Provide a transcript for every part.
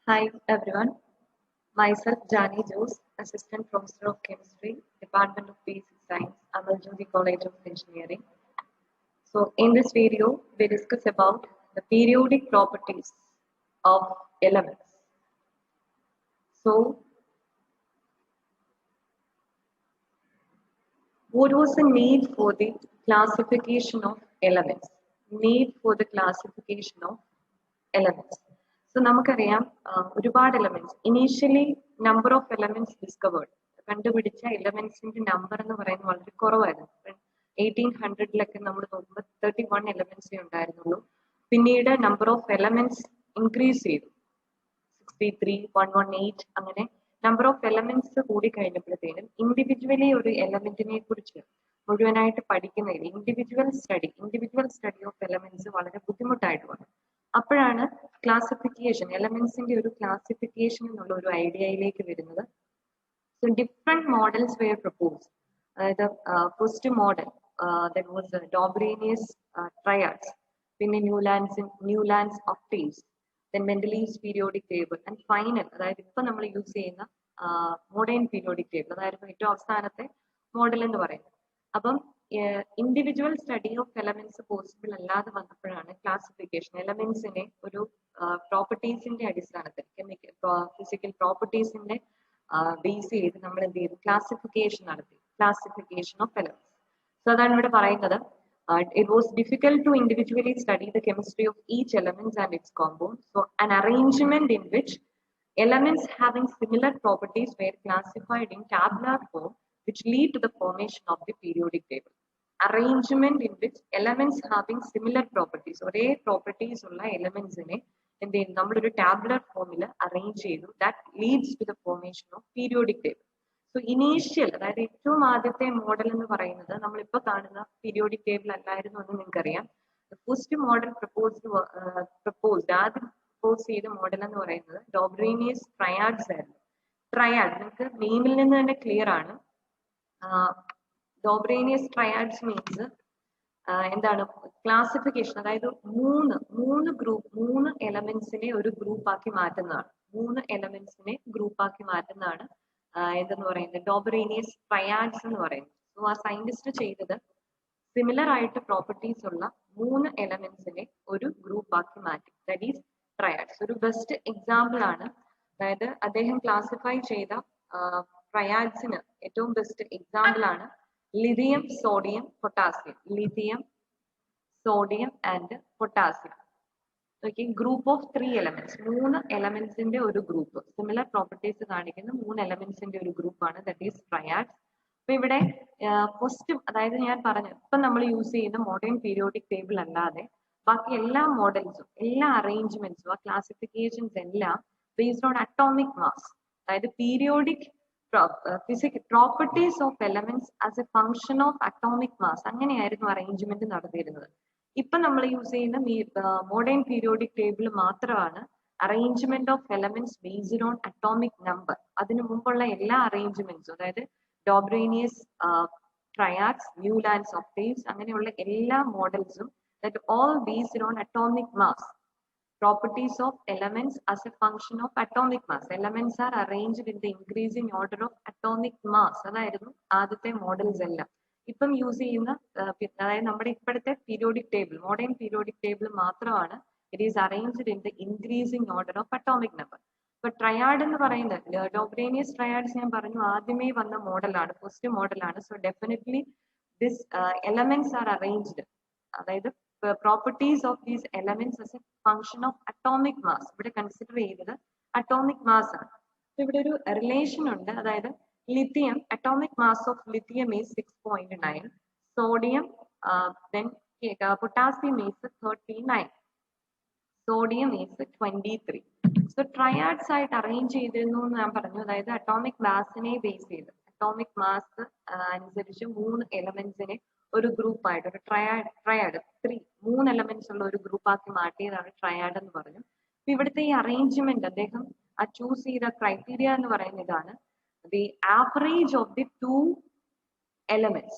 Hi everyone, myself Jani Jose, Assistant Professor of Chemistry, Department of Basic Science, Amal College of Engineering. So in this video, we discuss about the periodic properties of elements. So what was the need for the classification of elements? Need for the classification of elements. So നമുക്കറിയാം ഒരുപാട് elements initially number of elements discovered കണ്ടുപിടിച്ച എലമെന്റ്സിന്റെ number എന്ന് പറയുന്നത് വളരെ കുറവായിരുന്നു. 1800 നമ്മൾ നോക്കുമ്പോൾ 31 എലമെന്റ്സേ ഉണ്ടായിരുന്നുള്ളൂ. പിന്നീട് നമ്പർ ഓഫ് എലമെന്റ്സ് ഇൻക്രീസ് ചെയ്തു, 63, 118 അങ്ങനെ നമ്പർ ഓഫ് എലമെന്റ്സ് കൂടി കഴിഞ്ഞപ്പോഴത്തേനും ഇൻഡിവിജ്വലി ഒരു എലമെന്റിനെ കുറിച്ച് മുഴുവനായിട്ട് പഠിക്കുന്നതിൽ ഇൻഡിവിജ്വൽ സ്റ്റഡി ഓഫ് എലമെന്റ്സ് വളരെ ബുദ്ധിമുട്ടായിട്ട് വന്നു. അപ്പോഴാണ് ക്ലാസിഫിക്കേഷൻ, എലമെന്റ്സിന്റെ ഒരു ക്ലാസിഫിക്കേഷൻ എന്നുള്ള ഒരു ഐഡിയയിലേക്ക് വരുന്നത്. So different models were proposed. അതായത് first model that was Dobereiner's triads, പിന്നെ Newlands octaves, then Mendeleev's periodic table, and final അതായത് ഇപ്പൊ നമ്മൾ യൂസ് ചെയ്യുന്ന മോഡേൺ പീരിയോഡിക് ടേബിൾ, അതായിരുന്നു ഏറ്റവും അവസാനത്തെ മോഡൽ എന്ന് പറയുന്നത്. അപ്പം individual study of elements possible അല്ലാതെ വന്നപ്പോഴാണ് ക്ലാസിഫിക്കേഷൻ, എലമെന്റ്സിനെ ഒരു പ്രോപ്പർട്ടീസിന്റെ അടിസ്ഥാനത്തിൽ ഫിസിക്കൽ പ്രോപ്പർട്ടീസിന്റെ ബേസ് ചെയ്ത് നമ്മൾ എന്ത് ചെയ്തു, ക്ലാസിഫിക്കേഷൻ നടത്തി, ക്ലാസിഫിക്കേഷൻ ഓഫ് എലമെന്റ്സ്. സോ അതാണ് ഇവിടെ പറയുന്നത്. It was difficult to individually study the chemistry of each element and its compound. So an arrangement in which elements having similar properties were classified in tabular form, which lead to the formation of the periodic table. Arrangement in which elements having similar properties, ഒരേ properties ഉള്ള എലമെന്റ്സിനെ എന്ത് ചെയ്യും, നമ്മളൊരു tabular ഫോമിൽ arrange ചെയ്തു. That leads to the formation of periodic table. So initial, അതായത് ഏറ്റവും ആദ്യത്തെ മോഡൽ എന്ന് പറയുന്നത് നമ്മളിപ്പോ കാണുന്ന പീരിയോഡിക് ടേബിൾ അല്ലായിരുന്നു എന്ന് നിങ്ങൾക്കറിയാം. ഫസ്റ്റ് മോഡൽ ആദ്യം പ്രപ്പോസ് ചെയ്ത മോഡൽ എന്ന് പറയുന്നത് ഡോബ്രേനിയസ് ട്രയാഡ്സ് ആയിരുന്നു. ട്രയാഡ് നിങ്ങൾക്ക് നെയിമിൽ നിന്ന് തന്നെ ക്ലിയർ ആണ്. ഡോബ്രേനിയസ് ട്രയാഡ്സ് മീൻസ് എന്താണ്, ക്ലാസിഫിക്കേഷൻ, അതായത് മൂന്ന് എലമെന്റ്സിനെ ഒരു ഗ്രൂപ്പ് ആക്കി മാറ്റുന്നതാണ്. എന്തെന്ന് പറയുന്നത് ഡോബ്രേനിയസ് ട്രയാഡ്സ് എന്ന് പറയുന്നത്. സോ ആ സയന്റിസ്റ്റ് ചെയ്തത് സിമിലർ ആയിട്ട് പ്രോപ്പർട്ടീസ് ഉള്ള 3 എലമെന്റ്സിനെ ഒരു ഗ്രൂപ്പ് ആക്കി മാറ്റി. That is triads. ഒരു ബെസ്റ്റ് എക്സാമ്പിൾ ആണ്. അതായത് അദ്ദേഹം ക്ലാസിഫൈ ചെയ്ത ട്രയാഡ്സിന് ഏറ്റവും ബെസ്റ്റ് എക്സാമ്പിൾ ആണ് lithium, sodium, and potassium. Group of 3 elements, 3 എലമെന്റ്സിന്റെ ഒരു ഗ്രൂപ്പ്, സിമിലർ പ്രോപ്പർട്ടീസ് കാണിക്കുന്ന 3 എലമെന്റ്സിന്റെ ഒരു ഗ്രൂപ്പാണ് ദാറ്റ് ഈസ് ട്രയാഡ്സ്. അപ്പൊ ഇവിടെ ഫസ്റ്റ്, അതായത് ഞാൻ പറഞ്ഞു ഇപ്പൊ നമ്മൾ യൂസ് ചെയ്യുന്ന മോഡേൺ പീരിയോഡിക് ടേബിൾ അല്ലാതെ ബാക്കി എല്ലാ മോഡൽസും, എല്ലാ അറേഞ്ച്മെന്റ്സും, ആ ക്ലാസിഫിക്കേഷൻസ് എല്ലാം ബേസ്ഡ് ഓൺ അറ്റോമിക് മാസ്, അതായത് periodic properties of elements as a function of atomic mass, അങ്ങനെയായിരുന്നു അറേഞ്ച്മെന്റ് നടത്തിയിരുന്നത്. ഇപ്പൊ നമ്മൾ യൂസ് ചെയ്യുന്ന മോഡേൺ പീരിയോഡിക് ടേബിൾ മാത്രമാണ് arrangement of elements based on atomic number. അതിനു മുമ്പുള്ള എല്ലാ അറേഞ്ച്മെന്റ്സും, അതായത് ഡോബ്രേനിയസ് ട്രയാഡ്സ്, ന്യൂലാൻഡ്സ് ഒക്ടേവ്സ്, അങ്ങനെയുള്ള എല്ലാ മോഡൽസും that all based on atomic mass, properties of elements as a function of atomic mass. Elements are arranged in the increasing order of atomic mass. അതായിരുന്നു ആദ്യത്തെ models എല്ലാം. ഇപ്പം യൂസ് ചെയ്യുന്ന അതായത് നമ്മുടെ ഇപ്പോഴത്തെ periodic table, modern periodic table മാത്രമാണ് it is arranged in the increasing order of atomic number. ഇപ്പൊ ട്രയാഡ് എന്ന് പറയുന്നത്, ഡോബ്രേനിയസ് ട്രയാഡ്സ് ഞാൻ പറഞ്ഞു ആദ്യമേ വന്ന മോഡലാണ്, ഫസ്റ്റ് മോഡലാണ്. So definitely this elements are arranged, അതായത് properties of these elements as a function of atomic mass. ഇവിടെ കൺസിഡർ ചെയ്തത് അറ്റോമിക് മാസ് ആണ്. ഇവിടെ ഒരു റിലേഷൻ ഉണ്ട്. അതായത് lithium, atomic mass of lithium is 6.9, sodium, then potassium is 39, sodium is 23. So triads ആയിട്ട് arrange ചെയ്തിരുന്നു എന്ന് ഞാൻ പറഞ്ഞു. അതായത് അറ്റോമിക് മാസിനെ ബേസ് ചെയ്ത്, അറ്റോമിക് മാസ് അനുസരിച്ച് 3 എലമെന്റ്സിനെ ഒരു ഗ്രൂപ്പ് ആയിട്ട്, ഒരു ട്രയാഡ് 3 എലമെന്റ്സ് ഉള്ള ഒരു ഗ്രൂപ്പ് ആക്കി മാറ്റിയതാണ് ട്രയാഡ് എന്ന് പറഞ്ഞു. അപ്പൊ ഇവിടുത്തെ ഈ അറേഞ്ച്മെന്റ് അദ്ദേഹം ചൂസ് ചെയ്ത ക്രൈറ്റീരിയ എന്ന് പറയുന്ന ഇതാണ്, the average of the two elements,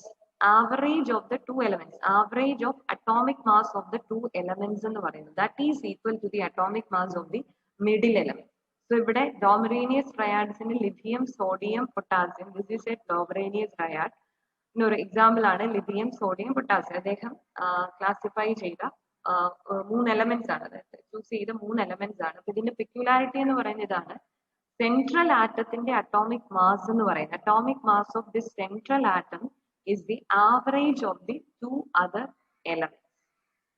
average of atomic mass of the two elements എന്ന് പറയുന്നത്, that is equal to the atomic mass of the middle element. So ഇവിടെ Dominarious triads in lithium, sodium, potassium. This is a Dominarious triad. ഒരു example ആണ് lithium, sodium, potassium. അദ്ദേഹം classify ചെയ്ത 3 elements ആണ്, അതായത് choose ചെയ്ത 3 എലമെന്റ്സ് ആണ്. അപ്പൊ ഇതിന്റെ പെക്യുലാരിറ്റി എന്ന് പറയുന്നത് ഇതാണ്. സെൻട്രൽ ആറ്റത്തിന്റെ അറ്റോമിക് മാസ് എന്ന് പറയുന്നത്, atomic mass of this central atom is the average of the 2 other elements.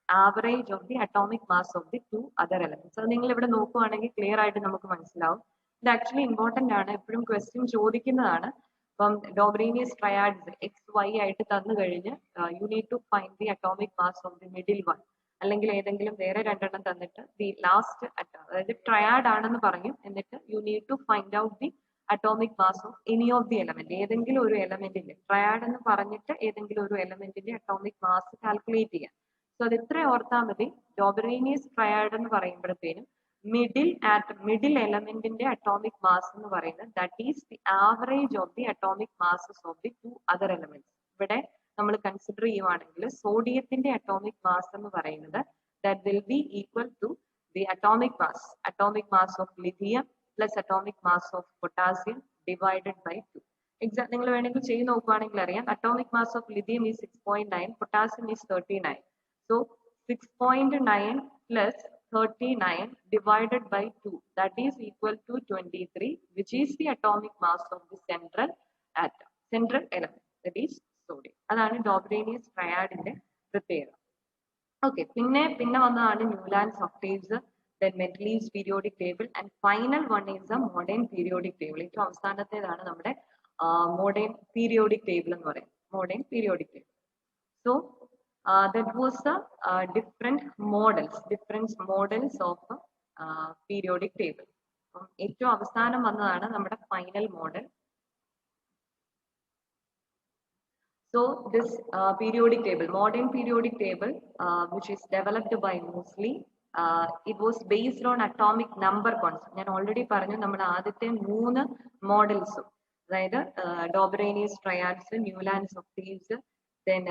Average of the atomic mass of the 2 other elements. അത് നിങ്ങൾ ഇവിടെ നോക്കുവാണെങ്കിൽ ക്ലിയർ ആയിട്ട് നമുക്ക് മനസ്സിലാവും. ഇത് ആക്ച്വലി ഇമ്പോർട്ടന്റ് ആണ്, എപ്പോഴും ക്വസ്റ്റ്യൻ ചോദിക്കുന്നതാണ്. ഇപ്പം ഡോമിനേനിയസ് ട്രയാഡ്സ് XY ആയിട്ട് തന്നു കഴിഞ്ഞ് you need to find the atomic mass of the middle one, അല്ലെങ്കിൽ ഏതെങ്കിലും വേറെ രണ്ടെണ്ണം തന്നിട്ട് ദി ലാസ്റ്റ് അതായത് ട്രയാഡ് ആണെന്ന് പറയും, എന്നിട്ട് you need to find out the atomic mass of any of the element, ഏതെങ്കിലും ഒരു എലമെന്റിന്റെ ട്രയാഡ് എന്ന് പറഞ്ഞിട്ട് ഏതെങ്കിലും ഒരു എലമെന്റിന്റെ അറ്റോമിക് മാസ് കാൽക്കുലേറ്റ് ചെയ്യാം. സോ അത് ഇത്ര ഓർത്താൽ മതി. ഡോമിനേനിയസ് ട്രയാഡ് എന്ന് പറയുമ്പോഴത്തേനും മിഡിൽ എലമെന്റിന്റെ അറ്റോമിക് മാസ് എന്ന് പറയുന്നത് that is the average of the atomic masses of the 2 other elements. ഇവിടെ നമ്മൾ കൺസിഡർ ചെയ്യുവാണെങ്കിൽ സോഡിയത്തിന്റെ അറ്റോമിക് മാസ് എന്ന് പറയുന്നത് that will be equal to the atomic mass of lithium plus atomic mass of potassium divided by 2. Exact നിങ്ങൾ വേണമെങ്കിൽ ചെയ്ത് നോക്കുകയാണെങ്കിൽ അറിയാം. Atomic mass of lithium is 6.9, potassium is 39. So 6.9 plus 39 divided by 2, that is equal to 23, which is the atomic mass of the central atom, central element, that is sodium. അതാണ് ഡോമിനേനിയസ് ട്രയാഡിന്റെ പ്രത്യേകത. Okay, പിന്നെ വന്നതാണ് Newlands octaves, then Mendeleev's periodic table, and final one is the modern periodic table. ഏറ്റവും അവസാനത്തേതാണ് നമ്മുടെ modern periodic table എന്ന് പറയും, modern periodic table. So that was the different models of periodic table. ഏറ്റവും അവസാനം വന്നതാണ് നമ്മുടെ final model. So this periodic table, modern periodic table, which is developed by Moseley, it was based on atomic number concept. ഞാൻ already പറഞ്ഞു നമ്മുടെ ആദ്യത്തെ 3 മോഡൽസും, അതായത് Dobereiner's triads, Newlands octaves, then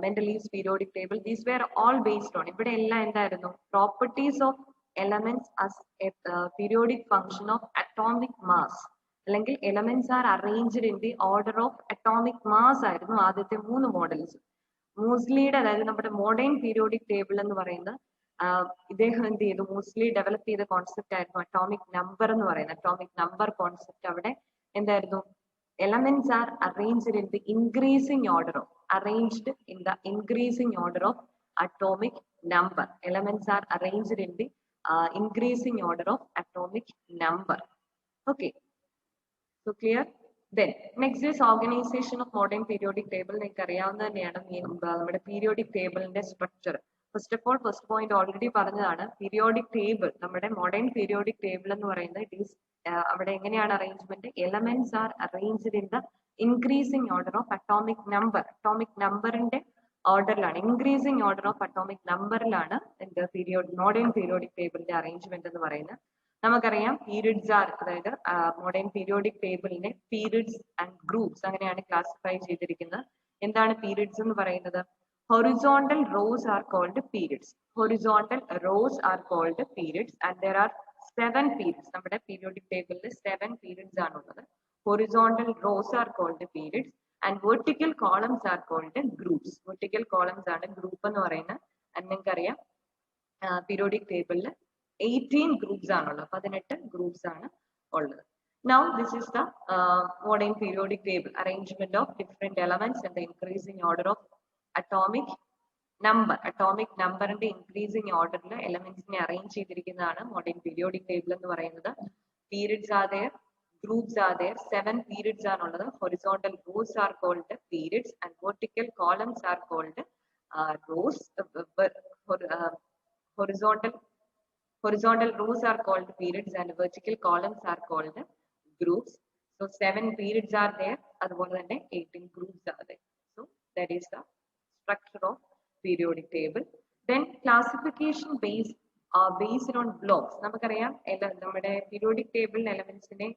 Mendeleev's periodic table, these were all based on, ഇവിടെ എല്ലാം എന്തായിരുന്നു, properties of elements as a periodic function of atomic mass, അല്ലെങ്കിൽ elements are arranged in the order of atomic mass ആയിരുന്നു ആദ്യത്തെ 3 models. മൂസ്ലിയുടെ, അതായത് നമ്മുടെ modern periodic table എന്ന് പറയുന്നത് ഇദ്ദേഹം എന്ത് ചെയ്തു, മൂസ്ലി ഡെവലപ്പ് ചെയ്ത കോൺസെപ്റ്റ് ആയിരുന്നു അറ്റോമിക് നമ്പർ എന്ന് പറയുന്നത്. അറ്റോമിക് നമ്പർ കോൺസെപ്റ്റ് അവിടെ എന്തായിരുന്നു, elements are arranged in the increasing order of atomic number. Elements are arranged in the increasing order of atomic number. Okay, so clear. Then next is organization of modern periodic table. നിങ്ങൾക്ക് അറിയാവുന്ന തന്നെയാണ് നമ്മുടെ periodic ടേബിളിന്റെ structure. First of all, first point already പറഞ്ഞതാണ്, periodic table, നമ്മുടെ modern periodic table എന്ന് പറയുന്നത് it is അവിടെ എങ്ങനെയാണ് arrangement, elements are arranged in the increasing order of atomic നമ്പറിന്റെ ഓർഡറിലാണ്, ഇൻക്രീസിംഗ് ഓർഡർ ഓഫ് അറ്റോമിക് നമ്പറിലാണ് മോഡേൺ പീരിയോഡിക് ടേബിളിന്റെ അറേഞ്ച്മെന്റ് എന്ന് പറയുന്നത്. നമുക്കറിയാം പീരിയഡ്സ് ആർ, അതായത് മോഡേൺ പീരിയോഡിക് ടേബിളിനെ പീരിയഡ്സ് ആൻഡ് ഗ്രൂപ്പ്സ് അങ്ങനെയാണ് ക്ലാസിഫൈ ചെയ്തിരിക്കുന്നത്. എന്താണ് പീരിയഡ്സ് എന്ന് പറയുന്നത്? horizontal rows are called periods. And there are 7 periods. നമ്മുടെ പീരിയോഡിക് ടേബിളിൽ 7 periods ആണുള്ളത്. Horizontal rows are called periods and vertical columns are called groups. Vertical columns ആണ് ഗ്രൂപ്പ് എന്ന് പറയുന്നത്. and നിങ്ങൾക്കറിയാം പീരിയോഡിക് ടേബിളിൽ 18 ഗ്രൂപ്പ്സ് ആണുള്ളത്, 18 ഗ്രൂപ്പ്സ് ആണ് ഉള്ളത്. Now this is the modern periodic table, arrangement of different elements and the increasing order of atomic numberന്റെ increasing orderൽ elementsനെ arrange ചെയ്തിരിക്കുന്നതാണ് modern periodic table എന്ന് പറയുന്നത്. periods are there, groups are there, 7 periods ആണുള്ളത്. horizontal rows are called periods and vertical columns are called rows. Horizontal rows are called periods and vertical columns are called groups. So 7 periods are there, അതുപോലെ തന്നെ 18 groups are there. So that is the structure of periodic table. Then classification based on blocks. നമുക്കറിയാം നമ്മുടെ periodic table elementsനെ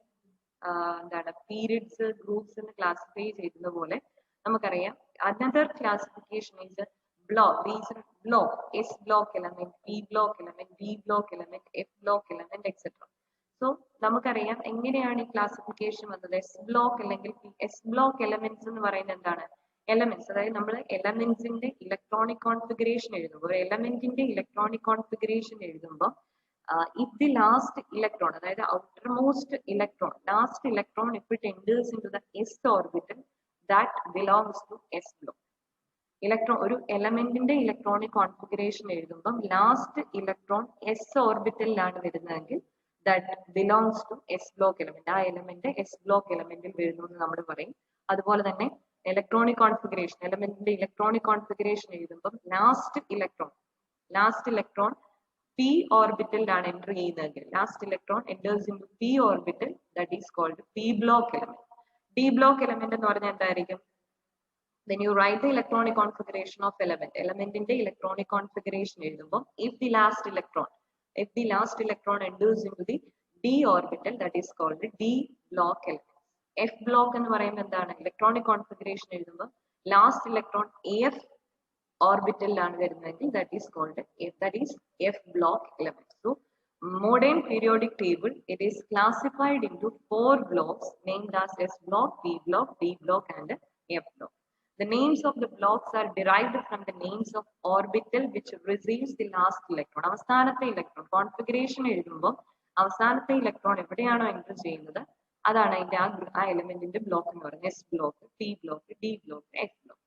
എന്താണ് periods, groups എന്ന് classify ചെയ്യുന്ന പോലെ നമുക്കറിയാം another classification is block. These are block. S block element, P block element, D block element, F block element, etc. So നമുക്കറിയാം എങ്ങനെയാണ് ഈ ക്ലാസിഫിക്കേഷൻ വന്നത്. എസ് ബ്ലോക്ക് അല്ലെങ്കിൽ എസ് ബ്ലോക്ക് എലമെന്റ്സ് എന്ന് പറയുന്നത് എന്താണ്? എലമെന്റ്സ്, അതായത് നമ്മൾ എലമെന്റ്സിന്റെ ഇലക്ട്രോണിക് കോൺഫിഗറേഷൻ എഴുതുമ്പോൾ, ഒരു എലമെന്റിന്റെ ഇലക്ട്രോണിക് കോൺഫിഗറേഷൻ എഴുതുമ്പോൾ if the last electron, അതായത് outermost electron, last electron if it enters into the s orbital, that belongs to s block. ഒരു എലമെന്റിന്റെ ഇലക്ട്രോണിക് കോൺഫിഗറേഷൻ എഴുതുമ്പോൾ ലാസ്റ്റ് ഇലക്ട്രോൺ എസ് ഓർബിറ്റലിലാണ് വരുന്നതെങ്കിൽ that belongs to S block element. ആ element s block എലമെന്റിൽ വരുന്നു എന്ന് നമ്മൾ പറയും. അതുപോലെ തന്നെ ഇലക്ട്രോണിക് കോൺഫിഗറേഷൻ, എലമെന്റിന്റെ ഇലക്ട്രോണിക് കോൺഫിഗറേഷൻ എഴുതുമ്പോൾ ലാസ്റ്റ് ഇലക്ട്രോൺ p ഓർബിറ്റലിലാണ് എൻറ്റർ ചെയ്യുന്നതെങ്കിൽ, last electron enters into p orbital, that is called p block element. d block element എന്ന് പറഞ്ഞാൽ എന്തായിരിക്കും? When you write the electronic configuration of element in the electronic configuration എഴുതുമ്പോൾ if the last electron enters into the d orbital, that is called d block element. f block എന്ന് പറയുമ്പോൾ എന്താണ്? Electronic configuration എഴുതുമ്പോൾ last electron af ഓർബിറ്റലിലാണ് വരുന്നതെങ്കിൽ that is called f block element. So modern periodic table, it is classified into 4 blocks named as s block, p block, d block and f block. The names of the blocks are derived from the names of orbital which receives the last electron. അവസാനത്തെ electron configuration എഴുതുമ്പോൾ അവസാനത്തെ electron എവിടെയാണോ enter ചെയ്യുന്നത് അതാണ് അതിന്റെ ആ എലിമെന്റിന്റെ block എന്ന് പറയുന്നത്. S block, P block, D block, F block.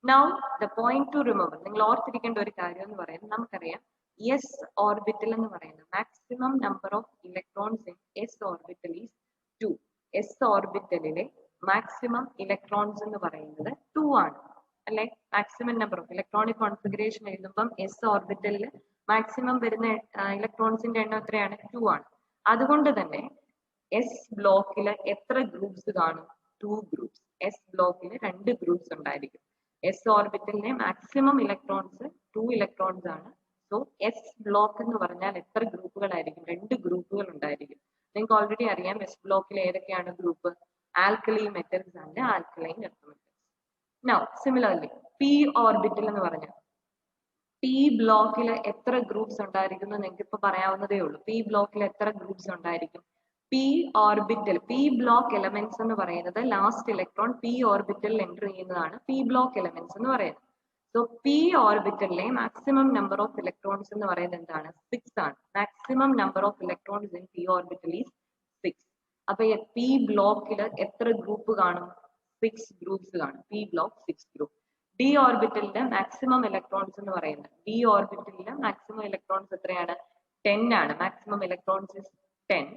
Now the point to remember, നിങ്ങൾ ഓർത്തിരിക്കേണ്ട ഒരു കാര്യം എന്ന് പറയുന്നത്, നമുക്കറിയാം എസ് ഓർബിറ്റൽ എന്ന് പറയുന്നത് maximum number of electrons in S orbital is 2. S ഓർബിറ്റലിലെ മാക്സിമം ഇലക്ട്രോൺസ് എന്ന് പറയുന്നത് 2 ആണ്, അല്ലെ? Maximum number of electronic configuration എഴുതുമ്പം എസ് ഓർബിറ്റലിൽ മാക്സിമം വരുന്ന ഇലക്ട്രോൺസിന്റെ എണ്ണം എത്രയാണ്? 2 ആണ്. അതുകൊണ്ട് തന്നെ എസ് ബ്ലോക്കിൽ എത്ര ഗ്രൂപ്പ്സ് കാണും? 2 ഗ്രൂപ്പ്സ്. എസ് ബ്ലോക്കിൽ 2 ഗ്രൂപ്പ്സ് ഉണ്ടായിരിക്കും. എസ് ഓർബിറ്റലിലെ മാക്സിമം ഇലക്ട്രോൺസ് 2 ഇലക്ട്രോൺസ് ആണ്. സോ എസ് ബ്ലോക്ക് എന്ന് പറഞ്ഞാൽ എത്ര ഗ്രൂപ്പുകളായിരിക്കും? 2 ഗ്രൂപ്പുകൾ ഉണ്ടായിരിക്കും. നിങ്ങൾക്ക് ഓൾറെഡി അറിയാം എസ് ബ്ലോക്കിൽ ഏതൊക്കെയാണ് group? Alkali metals and alkaline earth metals. Now similarly P orbital എന്ന് പറഞ്ഞാൽ പി ബ്ലോക്കിൽ എത്ര ഗ്രൂപ്പ്സ് ഉണ്ടായിരിക്കും എന്ന് നിങ്ങൾക്ക് ഇപ്പൊ പറയാവുന്നതേ ഉള്ളൂ. പി ബ്ലോക്കിൽ എത്ര ഗ്രൂപ്പ്സ് ഉണ്ടായിരിക്കും? P orbital, P block elements എന്ന് പറയുന്നത് ലാസ്റ്റ് ഇലക്ട്രോൺ പി ഓർബിറ്റലിൽ എൻറ്റർ ചെയ്യുന്നതാണ് പി ബ്ലോക്ക് എലമെന്റ്സ് എന്ന് പറയുന്നത്. സോ പി ഓർബിറ്റലിലെ മാക്സിമം നമ്പർ ഓഫ് ഇലക്ട്രോൺസ് എന്ന് പറയുന്നത് എന്താണ്? 6 ആണ്. Maximum number of electrons in P orbital is 6. അപ്പൊ പി ബ്ലോക്കിൽ എത്ര ഗ്രൂപ്പ് കാണും? 6 ഗ്രൂപ്പ്സ് കാണും. P block 6 group. ഡി ഓർബിറ്റലിന്റെ മാക്സിമം ഇലക്ട്രോൺസ് എന്ന് പറയുന്നത്, ഡി ഓർബിറ്റലിന്റെ മാക്സിമം ഇലക്ട്രോൺസ് എത്രയാണ്? 10 ആണ്. Maximum electrons is 10.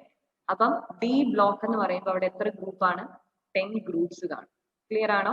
അപ്പം ഡി ബ്ലോക്ക് എന്ന് പറയുമ്പോൾ അവിടെ എത്ര ഗ്രൂപ്പാണ്? 10 ഗ്രൂപ്പ്സ് കാണും. ക്ലിയർ ആണോ?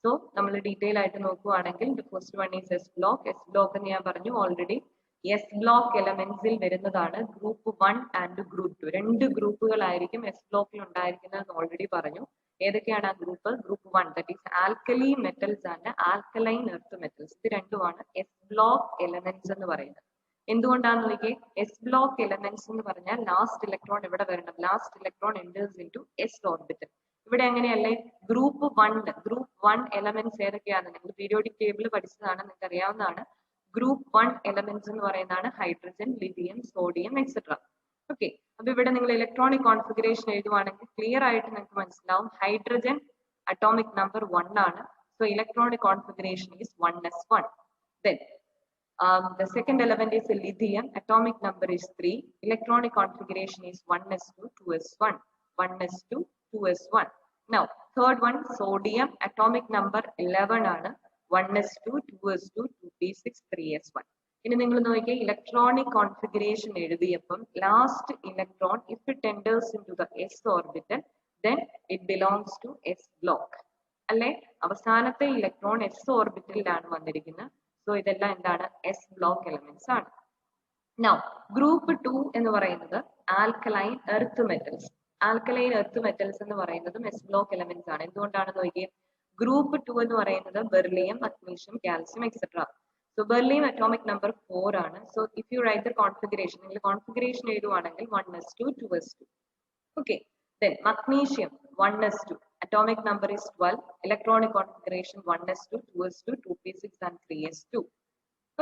സോ നമ്മൾ ഡീറ്റെയിൽ ആയിട്ട് നോക്കുവാണെങ്കിൽ first one is S block. S block എന്ന് ഞാൻ പറഞ്ഞു ഓൾറെഡി. എസ് ബ്ലോക്ക് എലമെന്റ്സിൽ വരുന്നതാണ് ഗ്രൂപ്പ് 1 ആൻഡ് ഗ്രൂപ്പ് 2. 2 ഗ്രൂപ്പുകളായിരിക്കും എസ് ബ്ലോക്കിൽ ഉണ്ടായിരിക്കുന്നത് ഓൾറെഡി പറഞ്ഞു. ഏതൊക്കെയാണ് ആ group? Group 1 that is alkali metals and alkaline earth metals. ഇത് രണ്ടുമാണ് എസ് ബ്ലോക്ക് എലമെന്റ്സ് എന്ന് പറയുന്നത്. എന്തുകൊണ്ടാന്ന് നോക്കിയേ, എസ് ബ്ലോക്ക് എലമെന്റ്സ് എന്ന് പറഞ്ഞാൽ ലാസ്റ്റ് ഇലക്ട്രോൺ എവിടെ വരണം? Last electron enters into S orbital. ഇവിടെ അങ്ങനെയല്ലേ? ഗ്രൂപ്പ് 1 എലമെന്റ്സ് ഏതൊക്കെയാണ്? നിങ്ങൾ പീരിയോഡിക് ടേബിൾ പഠിച്ചതാണ്, നിങ്ങൾക്ക് അറിയാവുന്നതാണ്. ഗ്രൂപ്പ് 1 എലമെന്റ്സ് എന്ന് പറയുന്നതാണ് hydrogen, lithium, sodium etcetera. Okay, അപ്പൊ ഇവിടെ നിങ്ങൾ ഇലക്ട്രോണിക് കോൺഫിഗറേഷൻ എഴുതുവാണെങ്കിൽ ക്ലിയർ ആയിട്ട് നിങ്ങൾക്ക് മനസ്സിലാവും. ഹൈഡ്രജൻ അറ്റോമിക് നമ്പർ 1 ആണ്. So electronic configuration is 1s1. Then the second element is lithium, atomic number is 3, electronic configuration is 1s2, 2s1, 1s2, 2s1. Now third one sodium, atomic number 11 ആണ്. 1s2, 2s2, 2p6, 3s1. ഇനി നിങ്ങൾ നോക്കിയേ, electronic configuration എഴുതിയപ്പം last electron if it enters into the s orbital then it belongs to s block, അല്ലെ? അവസാനത്തെ electron s ഓർബിറ്റലിലാണ് വന്നിരിക്കുന്നത്. So ഇതെല്ലാം എന്താണ്? എസ് ബ്ലോക്ക് എലമെന്റ്സ് ആണ്. നൗ ഗ്രൂപ്പ് 2 എന്ന് പറയുന്നത് alkaline earth metals. Alkaline earth metals എന്ന് പറയുന്നതും എസ് ബ്ലോക്ക് എലമെന്റ്സ് ആണ്. എന്തുകൊണ്ടാണെന്ന് നോക്കിയേ, ഗ്രൂപ്പ് 2 എന്ന് പറയുന്നത് beryllium, magnesium, calcium etcetera. So beryllium atomic number 4 ആണ്. So if you write the configuration, നിങ്ങൾ കോൺഫിഗറേഷൻ എഴുതുവാണെങ്കിൽ 1s2, 2s2. Okay, then magnesium 1s2, atomic number is 12, electronic configuration 1s2, 2s2, 2p6 and 3s2.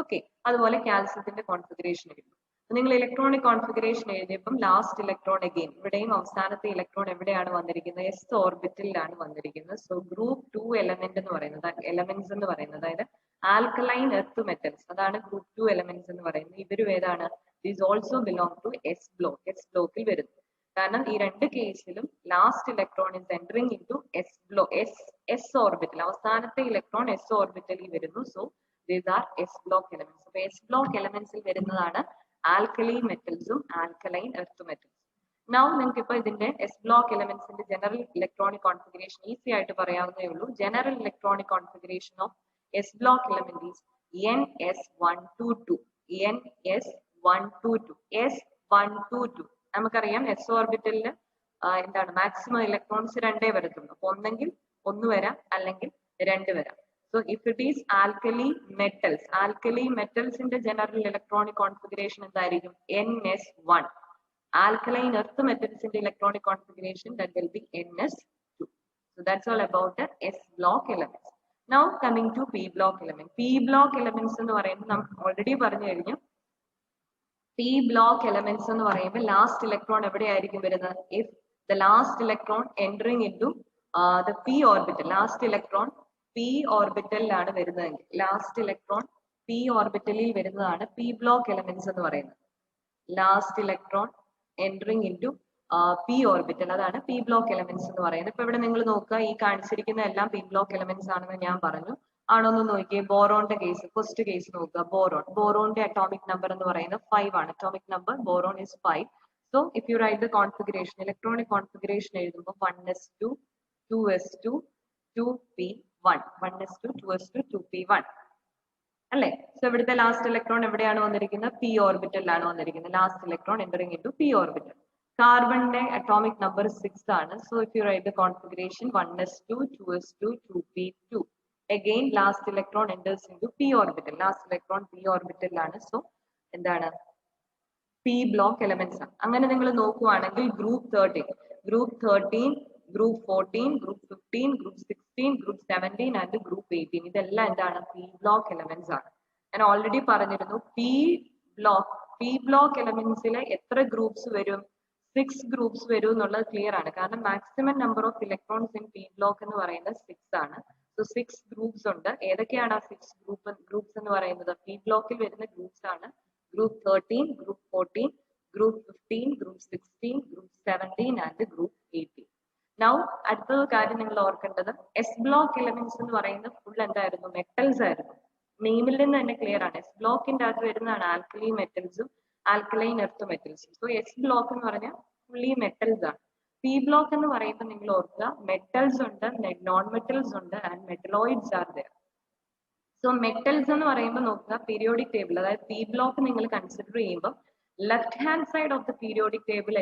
Okay, അതുപോലെ കാൽസ്യത്തിന്റെ configuration എഴുതും. നിങ്ങൾ electronic configuration എഴുതിയപ്പം last electron again ഇവിടെയും അവസാനത്തെ ഇലക്ട്രോൺ എവിടെയാണ് വന്നിരിക്കുന്നത്? എസ് ഓർബിറ്റലിലാണ് വന്നിരിക്കുന്നത്. സോ ഗ്രൂപ്പ് 2 എലമെന്റ് എന്ന് പറയുന്നത്, എലമെന്റ്സ് എന്ന് പറയുന്നത്, അതായത് ആൽക്കലൈൻ എർത്ത് മെറ്റൽസ്, അതാണ് ഗ്രൂപ്പ് 2 എലമെന്റ്സ് എന്ന് പറയുന്നത്. ഇവരും ഏതാണ്? These also belong to S block, S ബ്ലോക്കിൽ വരുന്നു. കാരണം ഈ രണ്ട് കേസിലും last electron is entering into S block, S orbital, അവസാനത്തെ ഇലക്ട്രോൺ എസ് ഓർബിറ്റലിൽ വരുന്നു. So these are S block elements. അപ്പൊ എസ് ബ്ലോക്ക് എലമെന്റ്സിൽ വരുന്നതാണ് ആൽക്കലി മെറ്റൽസും ആൽക്കലൈൻ എർത്ത് മെറ്റൽസ്. നൗ നിങ്ങൾക്ക് ഇപ്പൊ ഇതിന്റെ എസ് ബ്ലോക്ക് എലമെന്റ്സിന്റെ ജനറൽ ഇലക്ട്രോണിക് കോൺഫിഗറേഷൻ ഈസി ആയിട്ട് പറയാവുന്നേ ഉള്ളൂ. General electronic configuration of S block element is NS122, NS122, S122. നമുക്കറിയാം എസ് ഓർബിറ്റലിന് എന്താണ് മാക്സിമം ഇലക്ട്രോൺസ് രണ്ടേ വരത്തുള്ളൂ. അപ്പൊ ഒന്നെങ്കിൽ ഒന്ന് വരാം, അല്ലെങ്കിൽ രണ്ട് വരാം. So if it is alkali metals in the general electronic configuration എന്തായിരിക്കും? NS1. Alkaline earth metals in the electronic configuration, that will be NS2. So that's all about the S block elements. Now coming to P block element. P block elements എന്ന് പറയുമ്പോൾ നമ്മൾ already പറഞ്ഞു കഴിഞ്ഞു. P block elements എന്ന് പറയുമ്പോൾ last electron എവിടെയായിരിക്കും വരുന്നത്? If the last electron entering into the P orbital, last electron P ഓർബിറ്റലിലാണ് വരുന്നതെങ്കിൽ, ലാസ്റ്റ് ഇലക്ട്രോൺ P ഓർബിറ്റലിൽ വരുന്നതാണ് P ബ്ലോക്ക് എലമെന്റ്സ് എന്ന് പറയുന്നത്. Last electron entering into P orbital, അതാണ് P ബ്ലോക്ക് എലമെന്റ്സ് എന്ന് പറയുന്നത്. ഇപ്പൊ ഇവിടെ നിങ്ങൾ നോക്കുക, ഈ കാണിച്ചിരിക്കുന്ന എല്ലാം P ബ്ലോക്ക് എലമെന്റ്സ് ആണെന്ന് ഞാൻ പറഞ്ഞു. ആണോന്ന് നോക്കിയേ. ബോറോന്റെ കേസ്, ഫസ്റ്റ് കേസ് നോക്കുക. ബോറോന്റെ അറ്റോമിക് നമ്പർ എന്ന് പറയുന്നത് 5 ആണ്. Atomic number boron is 5. So if you write the configuration, electronic configuration എഴുതുമ്പോൾ 1s2, 2s2, 2p1, 1s2, 2s2, 2p1 അല്ലേ? സോ ഇവിടുത്തെ ലാസ്റ്റ് ഇലക്ട്രോൺ എവിടെയാണ് വന്നിരിക്കുന്നത്? P ഓർബിറ്റലിലാണ് വന്നിരിക്കുന്നത്. Last electron entering into P orbital. കാർബണിന്റെ അറ്റോമിക് നമ്പർ 6 ആണ്. So if you write the configuration 1s2, 2s2, 2p2, again last electron enters into P orbital. Last electron P ഓർബിറ്റലിലാണ്. So എന്താണ്? P block elements ആണ്. അങ്ങനെ നിങ്ങൾ നോക്കുവാണെങ്കിൽ group 13, group 14, group 15, group 16, group 17 and group 18, ഇതെല്ലാം എന്താണ്? P block elements ആണ്. ഞാൻ ഓൾറെഡി പറഞ്ഞിരുന്നു P ബ്ലോക്ക് എലമെന്റ്സിലെ എത്ര ഗ്രൂപ്പ്സ് വരും? 6 ഗ്രൂപ്പ്സ് വരും എന്നുള്ളത് ക്ലിയർ ആണ്. കാരണം maximum number of electrons in P ബ്ലോക്ക് എന്ന് പറയുന്നത് 6 ആണ്. സോ 6 ഗ്രൂപ്പ്സ് ഉണ്ട്. ഏതൊക്കെയാണ് ആ 6 ഗ്രൂപ്പ്സ് എന്ന് പറയുന്നത്? P ബ്ലോക്കിൽ വരുന്ന ഗ്രൂപ്പ്സ് ആണ് group 13, group 14, group 15, group 16, group 17 and group 18. Now അടുത്ത കാര്യം നിങ്ങൾ ഓർക്കേണ്ടത്, എസ് ബ്ലോക്ക് എലമെന്റ്സ് എന്ന് പറയുന്നത് ഫുൾ എന്തായിരുന്നു? മെറ്റൽസ് ആയിരുന്നു. നെയിമിൽ നിന്ന് തന്നെ ക്ലിയർ ആണ്. എസ് ബ്ലോക്കിന്റെ അകത്ത് വരുന്നതാണ് ആൽക്കലി മെറ്റൽസും ആൽക്കലൈൻ എർത്ത് മെറ്റൽസും. സോ എസ് ബ്ലോക്ക് എന്ന് പറഞ്ഞാൽ ഫുള്ളി മെറ്റൽസ് ആണ്. P ബ്ലോക്ക് എന്ന് പറയുമ്പോൾ നിങ്ങൾ ഓർക്കുക, മെറ്റൽസ് ഉണ്ട്, നോൺ മെറ്റൽസ് ഉണ്ട് and metalloids are there. So metals എന്ന് പറയുമ്പോൾ നോക്കുക, പീരിയോഡിക് ടേബിൾ, അതായത് P ബ്ലോക്ക് നിങ്ങൾ കൺസിഡർ ചെയ്യുമ്പോൾ left hand side of the periodic table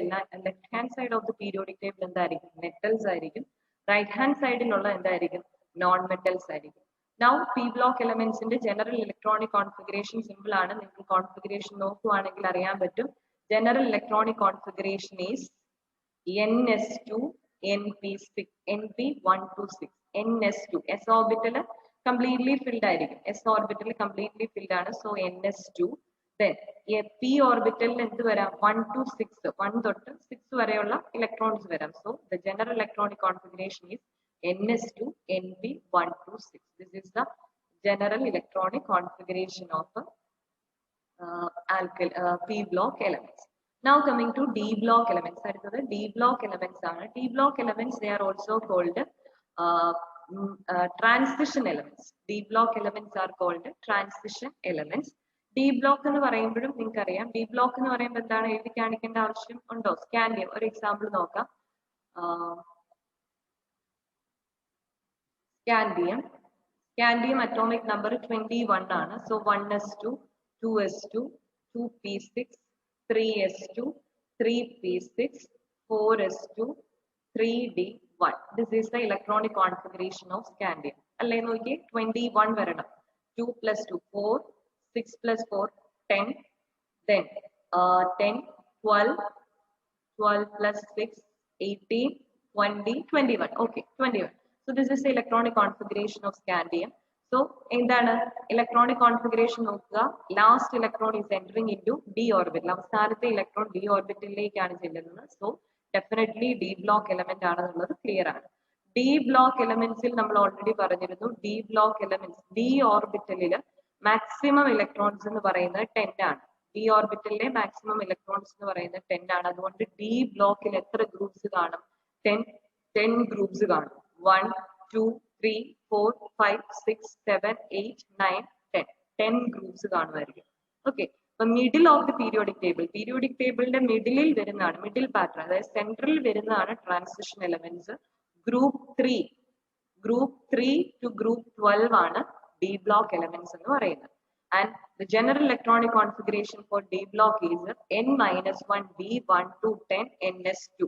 എന്തായിരിക്കും? മെറ്റൽസ് ആയിരിക്കും. റൈറ്റ് ഹാൻഡ് സൈഡിലുള്ള എന്തായിരിക്കും? നോൺ മെറ്റൽസ് ആയിരിക്കും. നൗ P ബ്ലോക്ക് എലമെന്റ്സിന്റെ ജനറൽ ഇലക്ട്രോണിക് കോൺഫിഗറേഷൻ സിമ്പിൾ ആണ്. നിങ്ങൾക്ക് കോൺഫിഗറേഷൻ നോക്കുവാണെങ്കിൽ അറിയാൻ പറ്റും. General electronic configuration is NS2, NP6, NP126, NS2. S orbital completely filled ആയിരിക്കും. S ഓർബിറ്റൽ കംപ്ലീറ്റ്ലി ഫിൽഡ് ആണ്. So NS2. Then P ഓർബിറ്റലിൽ എന്ത് വരാം? 1 to 6, 1 തൊട്ട് 6 വരെയുള്ള ഇലക്ട്രോൺസ് വരാം. So the general electronic configuration is NS2, NP126. This is the general electronic configuration of P block elements. Now coming to D block elements. അടുത്തത് D block elements ആണ്. D block elements, they are also called transition elements. D block elements are called transition elements. D block എന്ന് പറയുമ്പോഴും നിങ്ങൾക്ക് അറിയാം, D block എന്ന് പറയുമ്പോൾ എന്താണ്? എഴുതി കാണിക്കേണ്ട ആവശ്യം ഉണ്ടോ? സ്കാൻഡിയം ഒരു എക്സാമ്പിൾ നോക്കാം. സ്കാൻഡിയം അറ്റോമിക് നമ്പർ 21 ആണ്. So 1s2, 2s2, 2p6, 3s2, 3p6, 4s2, 3d1. This is the electronic configuration of scandium. അല്ലേ നോക്കിയേ, 21 വരണം. 2 plus 2, 4, 6 plus 4, 10, then 10, 12, 12 plus 6, 18, 20, 21. Okay, 21. So this is the electronic configuration of scandium. So എന്താണ് electronic configuration നോക്കുക. Last electron is entering into D orbital. അവസാനത്തെ electron D ഓർബിറ്റലിലേക്കാണ് ചെല്ലുന്നത്. So definitely D block element ആണെന്നുള്ളത് clear ആണ്. D block എലമെന്റ്സിൽ നമ്മൾ already പറഞ്ഞിരുന്നു, ഡി ബ്ലോക്ക് എലമെന്റ്സ് ഡി ഓർബിറ്റലിൽ മാക്സിമം ഇലക്ട്രോൺസ് എന്ന് പറയുന്നത് 10 ആണ്. ഡി ഓർബിറ്റലിലെ മാക്സിമം ഇലക്ട്രോൺസ് എന്ന് പറയുന്നത് 10 ആണ്. അതുകൊണ്ട് ഡി ബ്ലോക്കിൽ എത്ര ഗ്രൂപ്പ്സ് കാണും? 10 ഗ്രൂപ്പ്സ് കാണും. 1 2 3 4 5 6 7 8 9 10 ഗ്രൂപ്പ്സ് കാണുമായിരിക്കും. ഓക്കെ, അപ്പൊ മിഡിൽ ഓഫ് ദി പീരിയോഡിക് ടേബിളിന്റെ മിഡിലിൽ വരുന്നതാണ്, മിഡിൽ പാറ്റേൺ, അതായത് സെൻട്രലിൽ വരുന്നതാണ് transition elements. Group 3 to group 12 ആണ് ഡി ബ്ലോക്ക് എലമെന്റ്സ് എന്ന് പറയുന്നത്. And the general electronic configuration for D block is n-1 d1 to 10 ns2.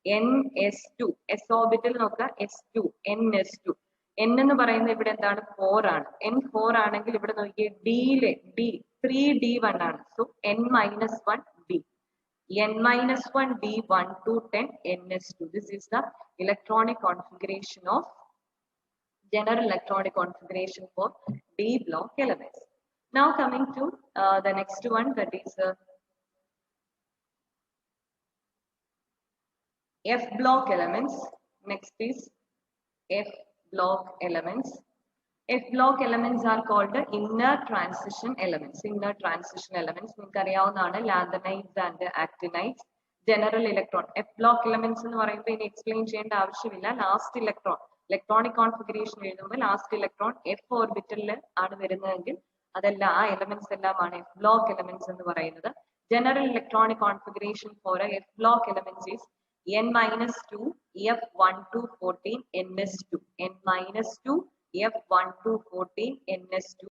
ns2 s orbital നോക്കുക, s2 ns2. n എന്ന് പറയുന്നത് ഇവിടെ എന്താണ്? 4 ആണ്. n 4 ആണെങ്കിൽ ഇവിടെ നോക്കിയേ ഡിയിലെ d 3d1 ആണ്. So n-1 d n-1 d1 to 10 ns2. This is the electronic configuration of general electronic configuration for D block elements. Now coming to the next one, that is F block elements. Next is F block elements. F block elements are called the inner transition elements. Inner transition elements നിങ്ങൾക്ക് അറിയാവുന്നതാണ്, lanthanides and actinides. General electron F block elements എന്ന് പറയുമ്പോൾ ഇനി explain ചെയ്യേണ്ട ആവശ്യമില്ല. Last electron electronic configuration എഴുതുമ്പോൾ last electron F ഓർബിറ്റലിൽ ആണ് വരുന്നതെങ്കിൽ അതെല്ലാം ആ എലമെന്റ്സ് എല്ലാമാണ് എഫ് ബ്ലോക്ക് എലമെന്റ്സ് എന്ന് പറയുന്നത്. General electronic configuration for F block elements is n-2 f1 to 14 ns2. n-2 f1 to 14 ns2